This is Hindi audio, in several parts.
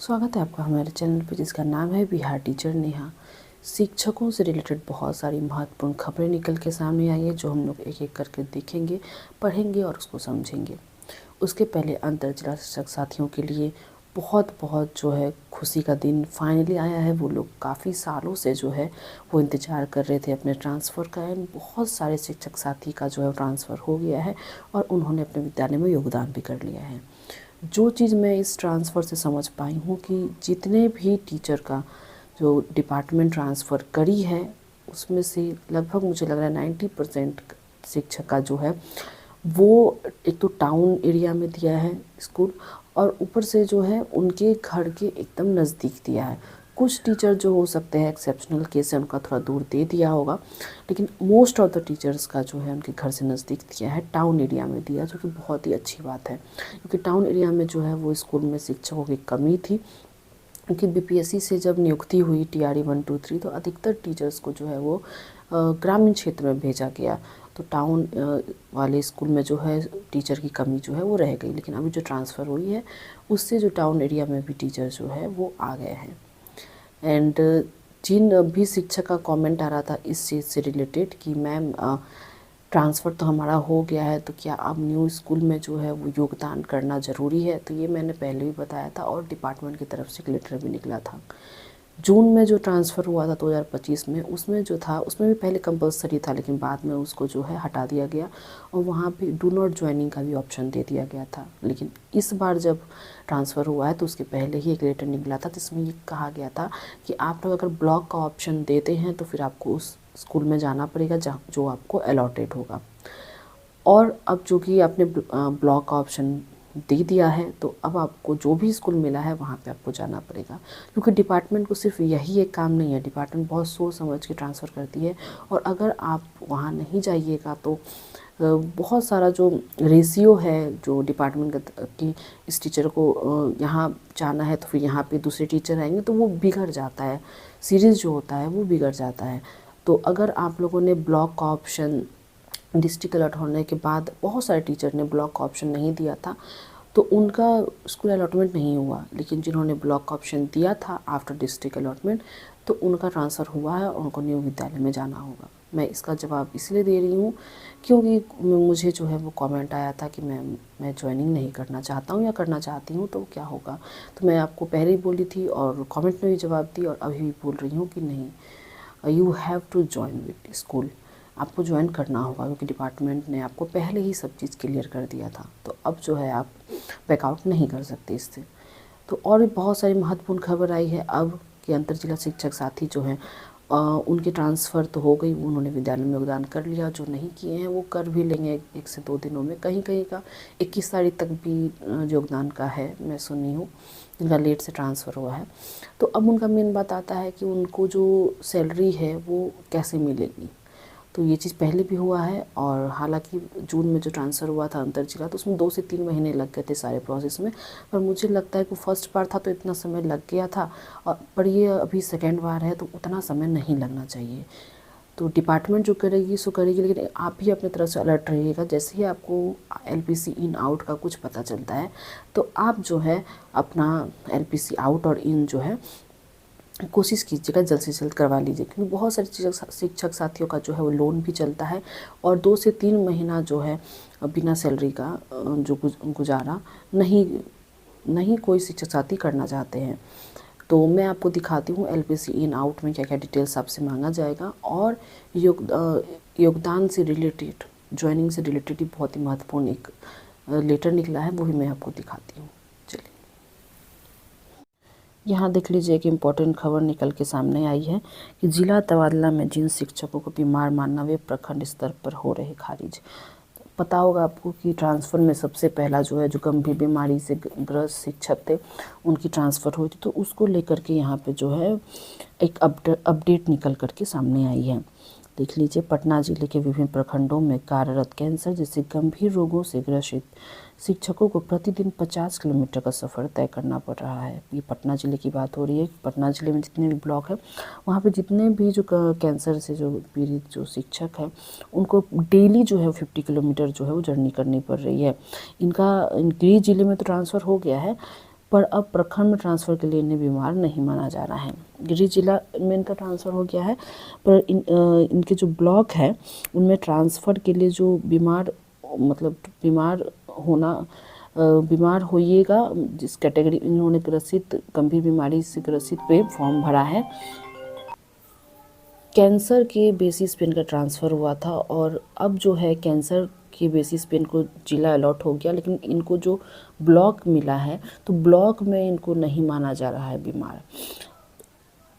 स्वागत है आपका हमारे चैनल पे जिसका नाम है बिहार टीचर नेहा। शिक्षकों से रिलेटेड बहुत सारी महत्वपूर्ण खबरें निकल के सामने आई है जो हम लोग एक एक करके देखेंगे, पढ़ेंगे और उसको समझेंगे। उसके पहले अंतर जिला शिक्षक साथियों के लिए बहुत बहुत जो है खुशी का दिन फाइनली आया है। वो लोग काफ़ी सालों से जो है वो इंतज़ार कर रहे थे अपने ट्रांसफ़र का। एंड बहुत सारे शिक्षक साथी का जो है ट्रांसफ़र हो गया है और उन्होंने अपने विद्यालय में योगदान भी कर लिया है। जो चीज़ मैं इस ट्रांसफ़र से समझ पाई हूँ कि जितने भी टीचर का जो डिपार्टमेंट ट्रांसफ़र करी है उसमें से लगभग मुझे लग रहा है 90% शिक्षक का जो है वो एक तो टाउन एरिया में दिया है स्कूल, और ऊपर से जो है उनके घर के एकदम नज़दीक दिया है। कुछ टीचर जो हो सकते हैं एक्सेप्शनल केस है उनका थोड़ा दूर दे दिया होगा, लेकिन मोस्ट ऑफ द टीचर्स का जो है उनके घर से नज़दीक दिया है, टाउन एरिया में दिया, जो कि बहुत ही अच्छी बात है। क्योंकि टाउन एरिया में जो है वो स्कूल में शिक्षकों की कमी थी। क्योंकि बीपीएससी से जब नियुक्ति हुई टीआरई 1, 2, 3 तो अधिकतर टीचर्स को जो है वो ग्रामीण क्षेत्र में भेजा गया। तो टाउन वाले स्कूल में जो है टीचर की कमी जो है वो रह गई। लेकिन अभी जो ट्रांसफ़र हुई है उससे जो टाउन एरिया में भी टीचर जो है वो आ गए हैं। एंड जिन भी शिक्षक का कमेंट आ रहा था इस चीज़ से रिलेटेड कि मैम ट्रांसफ़र तो हमारा हो गया है तो क्या अब न्यू स्कूल में जो है वो योगदान करना ज़रूरी है, तो ये मैंने पहले भी बताया था और डिपार्टमेंट की तरफ से एक लेटर भी निकला था। जून में जो ट्रांसफ़र हुआ था 2025 में, उसमें जो था उसमें भी पहले कंपलसरी था लेकिन बाद में उसको जो है हटा दिया गया और वहाँ पे डू नॉट ज्वाइनिंग का भी ऑप्शन दे दिया गया था। लेकिन इस बार जब ट्रांसफ़र हुआ है तो उसके पहले ही एक लेटर निकला था जिसमें ये कहा गया था कि आप लोग अगर ब्लॉक का ऑप्शन देते हैं तो फिर आपको उस स्कूल में जाना पड़ेगा जहाँ जो आपको अलॉटेड होगा। और अब चूँकि आपने ब्लॉक का ऑप्शन दे दिया है तो अब आपको जो भी स्कूल मिला है वहाँ पे आपको जाना पड़ेगा। क्योंकि डिपार्टमेंट को सिर्फ यही एक काम नहीं है, डिपार्टमेंट बहुत सोच समझ के ट्रांसफ़र करती है और अगर आप वहाँ नहीं जाइएगा तो बहुत सारा जो रेशियो है जो डिपार्टमेंट का कि इस टीचर को यहाँ जाना है तो फिर यहाँ पे दूसरे टीचर आएंगे तो वो बिगड़ जाता है, सीरीज़ जो होता है वो बिगड़ जाता है। तो अगर आप लोगों ने ब्लॉक का ऑप्शन डिस्ट्रिक्ट अलॉट होने के बाद बहुत सारे टीचर ने ब्लॉक का ऑप्शन नहीं दिया था तो उनका स्कूल अलॉटमेंट नहीं हुआ। लेकिन जिन्होंने ब्लॉक का ऑप्शन दिया था आफ्टर डिस्ट्रिक्ट अलॉटमेंट तो उनका ट्रांसफ़र हुआ है और उनको न्यू विद्यालय में जाना होगा। मैं इसका जवाब इसलिए दे रही हूँ क्योंकि मुझे जो है वो कमेंट आया था कि मैं ज्वाइनिंग नहीं करना चाहता हूँ या करना चाहती हूँ तो क्या होगा। तो मैं आपको पहले ही बोली थी और कमेंट में भी जवाब दी और अभी भी बोल रही हूँ कि नहीं, you have to join with school, आपको ज्वाइन करना होगा क्योंकि डिपार्टमेंट ने आपको पहले ही सब चीज़ क्लियर कर दिया था। तो अब जो है आप बैकआउट नहीं कर सकते इससे। तो और भी बहुत सारी महत्वपूर्ण खबर आई है अब कि अंतर जिला शिक्षक साथी जो हैं उनके ट्रांसफ़र तो हो गई, उन्होंने विद्यालय में योगदान कर लिया। जो नहीं किए हैं वो कर भी लेंगे 1 से 2 दिनों में। कहीं कहीं का 21 तारीख तक भी योगदान का है, मैं सुनी हूँ, जिनका लेट से ट्रांसफ़र हुआ है। तो अब उनका मेन बात आता है कि उनको जो सैलरी है वो कैसे मिलेगी। तो ये चीज़ पहले भी हुआ है और हालांकि जून में जो ट्रांसफ़र हुआ था अंतर जिला तो उसमें 2 से 3 महीने लग गए थे सारे प्रोसेस में। पर मुझे लगता है कि फर्स्ट बार था तो इतना समय लग गया था और पर ये अभी सेकेंड बार है तो उतना समय नहीं लगना चाहिए। तो डिपार्टमेंट जो करेगी सो करेगी, लेकिन आप भी अपनी तरफ से अलर्ट रहिएगा। जैसे ही आपको एलपीसी इन आउट का कुछ पता चलता है तो आप जो है अपना एलपीसी आउट और इन जो है कोशिश कीजिएगा जल्द से जल्द करवा लीजिए। क्योंकि बहुत सारे शिक्षक साथियों का जो है वो लोन भी चलता है और 2 से 3 महीना जो है बिना सैलरी का जो गुजारा नहीं कोई शिक्षक साथी करना चाहते हैं। तो मैं आपको दिखाती हूँ एलपीसी इन आउट में क्या क्या डिटेल्स आपसे मांगा जाएगा और योगदान से रिलेटेड, ज्वाइनिंग से रिलेटेड ही बहुत ही महत्वपूर्ण एक लेटर निकला है, वो भी मैं आपको दिखाती हूँ। चलिए यहाँ देख लीजिए कि इम्पोर्टेंट खबर निकल के सामने आई है कि जिला तबादला में जिन शिक्षकों को बीमार मानना वे प्रखंड स्तर पर हो रहे खारिज। पता होगा आपको कि ट्रांसफ़र में सबसे पहला जो है जो गंभीर बीमारी से ग्रस्त शिक्षक थे उनकी ट्रांसफ़र हुई थी। तो उसको लेकर के यहाँ पे जो है एक अपडेट निकल कर के सामने आई है। देख लीजिए, पटना जिले के विभिन्न प्रखंडों में कार्यरत कैंसर जैसे गंभीर रोगों से ग्रसित शिक्षकों को प्रतिदिन 50 किलोमीटर का सफ़र तय करना पड़ रहा है। ये पटना ज़िले की बात हो रही है। पटना ज़िले में जितने भी ब्लॉक है वहाँ पे जितने भी जो कैंसर से जो पीड़ित जो शिक्षक हैं उनको डेली जो है 50 किलोमीटर जो है वो जर्नी करनी पड़ रही है। इनका गृह ज़िले में तो ट्रांसफ़र हो गया है पर अब प्रखंड में ट्रांसफ़र के लिए इन्हें बीमार नहीं माना जा रहा है। गिरिडीह जिला में इनका ट्रांसफ़र हो गया है, पर इनके जो ब्लॉक है उनमें ट्रांसफ़र के लिए जो बीमार मतलब बीमार होइएगा जिस कैटेगरी इन्होंने ग्रसित गंभीर बीमारी से ग्रसित पे फॉर्म भरा है। कैंसर के बेसिस पे इनका ट्रांसफ़र हुआ था और अब जो है कैंसर के बेसिस पे इनको जिला अलॉट हो गया, लेकिन इनको जो ब्लॉक मिला है तो ब्लॉक में इनको नहीं माना जा रहा है बीमार।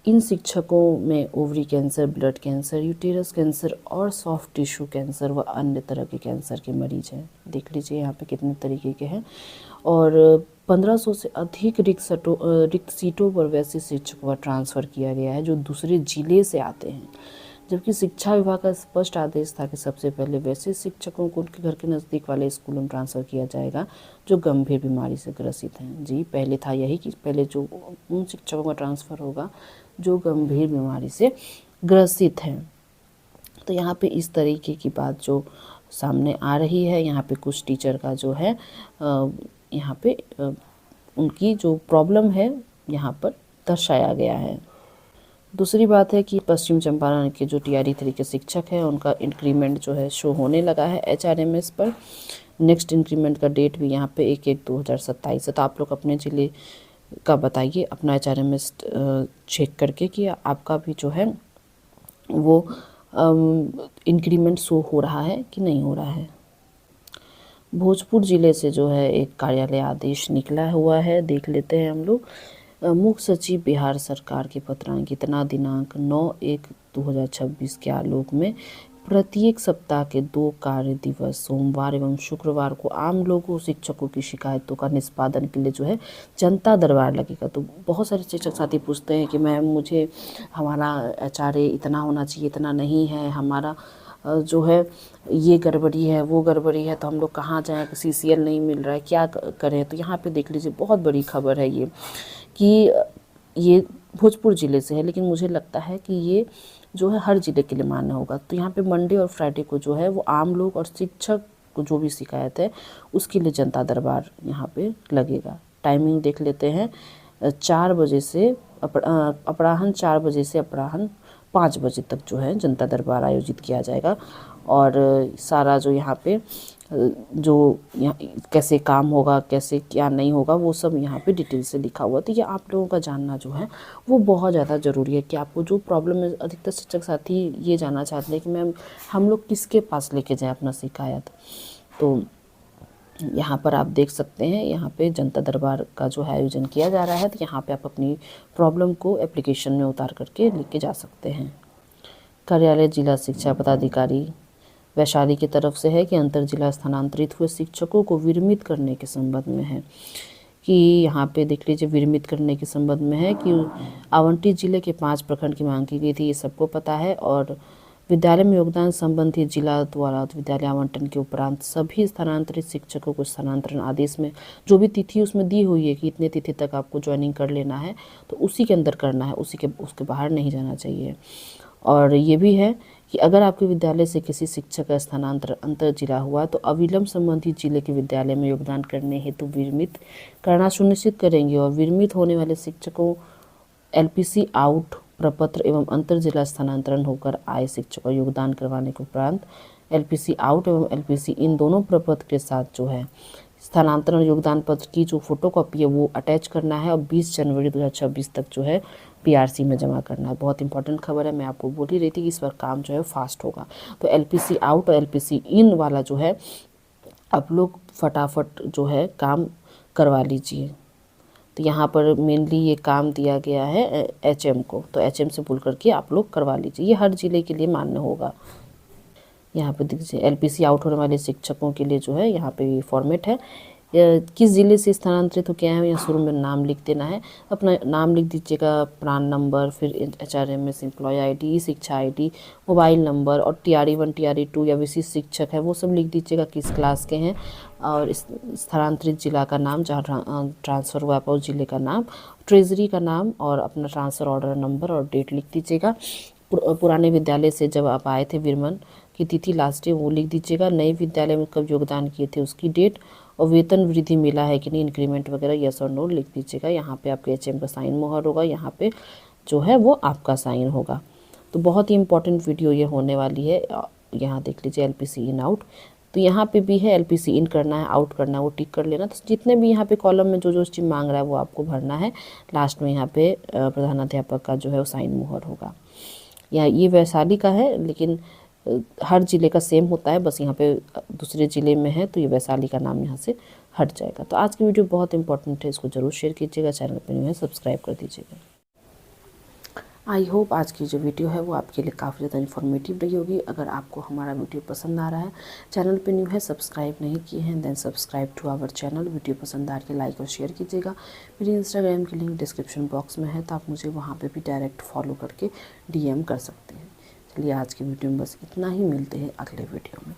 इन शिक्षकों में ovary cancer, blood cancer, uterus cancer और सॉफ्ट टिश्यू कैंसर व अन्य तरह के कैंसर के मरीज हैं। देख लीजिए यहाँ पे कितने तरीके के हैं। और 1500 से अधिक रिक्त सीटों पर वैसे शिक्षकों का ट्रांसफ़र किया गया है जो दूसरे जिले से आते हैं, जबकि शिक्षा विभाग का स्पष्ट आदेश था कि सबसे पहले वैसे शिक्षकों को उनके घर के नज़दीक वाले स्कूलों में ट्रांसफ़र किया जाएगा जो गंभीर बीमारी से ग्रसित हैं। जी, पहले था यही कि पहले जो उन शिक्षकों का ट्रांसफ़र होगा जो गंभीर बीमारी से ग्रसित हैं। तो यहाँ पे इस तरीके की बात जो सामने आ रही है, यहाँ पे कुछ टीचर का जो है यहाँ पे उनकी जो प्रॉब्लम है यहाँ पर दर्शाया गया है। दूसरी बात है कि पश्चिम चंपारण के जो टीआरई 3 के शिक्षक हैं उनका इंक्रीमेंट जो है शो होने लगा है एचआरएमएस पर। नेक्स्ट इंक्रीमेंट का डेट भी यहाँ पे 1/1/2027 है। तो आप लोग अपने ज़िले का बताइए अपना एचआरएमएस चेक करके कि आपका भी जो है वो इंक्रीमेंट शो हो रहा है कि नहीं हो रहा है। भोजपुर ज़िले से जो है एक कार्यालय आदेश निकला हुआ है, देख लेते हैं हम लोग। मुख्य सचिव बिहार सरकार के पत्रांकितना दिनांक 9/1/2026 के आलोक में प्रत्येक सप्ताह के 2 कार्य दिवस सोमवार एवं शुक्रवार को आम लोगों शिक्षकों की शिकायतों का निष्पादन के लिए जो है जनता दरबार लगेगा। तो बहुत सारे शिक्षक साथी पूछते हैं कि मैम मुझे हमारा एचआरए इतना होना चाहिए, इतना नहीं है, हमारा जो है ये गड़बड़ी है, वो गड़बड़ी है, तो हम लोग कहाँ जाएँ, सीसीएल नहीं मिल रहा है, क्या करें। तो यहाँ पे देख लीजिए बहुत बड़ी खबर है ये कि ये भोजपुर ज़िले से है, लेकिन मुझे लगता है कि ये जो है हर ज़िले के लिए मान्य होगा। तो यहाँ पे मंडे और फ्राइडे को जो है वो आम लोग और शिक्षक को जो भी शिकायत है उसके लिए जनता दरबार यहाँ पे लगेगा। टाइमिंग देख लेते हैं, 4 बजे से अपराह्न 4 बजे से अपराह्न 5 बजे तक जो है जनता दरबार आयोजित किया जाएगा। और सारा जो यहाँ पे जो यहाँ कैसे काम होगा, कैसे क्या नहीं होगा, वो सब यहाँ पे डिटेल से लिखा हुआ। तो ये आप लोगों का जानना जो है वो बहुत ज़्यादा ज़रूरी है कि आपको जो प्रॉब्लम है, अधिकतर शिक्षक साथी ये जानना चाहते हैं कि मैम हम लोग किसके पास लेके जाएं अपना शिकायत। तो यहाँ पर आप देख सकते हैं, यहाँ पे जनता दरबार का जो है आयोजन किया जा रहा है। तो यहाँ पे आप अपनी प्रॉब्लम को एप्लीकेशन में उतार करके लेके जा सकते हैं। कार्यालय जिला शिक्षा पदाधिकारी वैशाली की तरफ से है कि अंतर जिला स्थानांतरित हुए शिक्षकों को विरमित करने के संबंध में है कि यहाँ पे देख लीजिए विरमित करने के संबंध में है कि आवंटित जिले के 5 प्रखंड की मांग की गई थी, ये सबको पता है। और विद्यालय में योगदान संबंधी जिला द्वारा विद्यालय आवंटन के उपरांत सभी स्थानांतरित शिक्षकों को स्थानांतरण आदेश में जो भी तिथि उसमें दी हुई है कि इतने तिथि तक आपको ज्वाइनिंग कर लेना है, तो उसी के अंदर करना है, उसके बाहर नहीं जाना चाहिए। और ये भी है कि अगर आपके विद्यालय से किसी शिक्षक का स्थानांतरण अंतर जिला हुआ तो अविलंब संबंधित जिले के विद्यालय में योगदान करने हेतु विरमित करना सुनिश्चित करेंगे। और विरमित होने वाले शिक्षकों एलपीसी आउट प्रपत्र एवं अंतर जिला स्थानांतरण होकर आए शिक्षकों योगदान करवाने के उपरांत एलपीसी आउट एवं एलपीसी इन दोनों प्रपत्र के साथ जो है स्थानांतरण योगदान पत्र की जो फोटोकॉपी है वो अटैच करना है और 20 जनवरी 2026 तक जो है पीआरसी में जमा करना है। बहुत इंपॉर्टेंट खबर है, मैं आपको बोल ही रही थी कि इस पर काम जो है फास्ट होगा। तो एलपीसी आउट और एलपीसी इन वाला जो है आप लोग फटाफट जो है काम करवा लीजिए। तो यहाँ पर मेनली ये काम दिया गया है एचएम को, तो एचएम से बोल करके आप लोग करवा लीजिए, ये हर जिले के लिए मान्य होगा। यहाँ पे देखिए एलपीसी आउट होने वाले शिक्षकों के लिए जो है यहाँ पे ये फॉर्मेट है, किस ज़िले से स्थानांतरित हो क्या है, यहाँ शुरू में नाम लिख देना है, अपना नाम लिख दीजिएगा, प्रान नंबर, फिर एचआरएमएस एम्प्लॉय आईडी, शिक्षा आईडी, मोबाइल नंबर और टीआरई 1 टीआरई 2 या विशिष्ट शिक्षक है वो सब लिख दीजिएगा किस क्लास के हैं, और स्थानांतरित जिला का नाम जहाँ ट्रांसफ़र हुआ है उस जिले का नाम, ट्रेजरी का नाम और अपना ट्रांसफ़र ऑर्डर नंबर और डेट लिख दीजिएगा। पुराने विद्यालय से जब आप आए थे विरमन की तिथि लास्ट डे वो लिख दीजिएगा, नए विद्यालय में कब योगदान किए थे उसकी डेट और वेतन वृद्धि मिला है कि नहीं, इंक्रीमेंट वगैरह, यस और नो लिख दीजिएगा। यहाँ पे आपके HM का साइन मोहर होगा, यहाँ पे जो है वो आपका साइन होगा। तो बहुत ही इंपॉर्टेंट वीडियो ये होने वाली है। यहाँ देख लीजिए LPC इन आउट, तो यहाँ पे भी है LPC इन करना है, आउट करना है, वो टिक कर लेना। तो जितने भी यहाँ पे कॉलम में जो जो चीज़ मांग रहा है वो आपको भरना है। लास्ट में यहाँ पे प्रधानाध्यापक का जो है वो साइन मोहर होगा। यहाँ ये वैशाली का है, लेकिन हर ज़िले का सेम होता है, बस यहाँ पे दूसरे ज़िले में है तो ये वैशाली का नाम यहाँ से हट जाएगा। तो आज की वीडियो बहुत इंपॉर्टेंट है, इसको ज़रूर शेयर कीजिएगा, चैनल पर न्यू है सब्सक्राइब कर दीजिएगा। आई होप आज की जो वीडियो है वो आपके लिए काफ़ी ज़्यादा इन्फॉर्मेटिव रही होगी। अगर आपको हमारा वीडियो पसंद आ रहा है, चैनल पे न्यू है, सब्सक्राइब नहीं किए हैं, then subscribe to our channel. Video पसंद आ के लाइक और शेयर कीजिएगा। मेरी इंस्टाग्राम की लिंक डिस्क्रिप्शन बॉक्स में है, तो आप मुझे वहाँ पर भी डायरेक्ट फॉलो करके DM कर सकते हैं। चलिए आज की वीडियो में बस इतना ही, मिलते हैं अगले वीडियो में।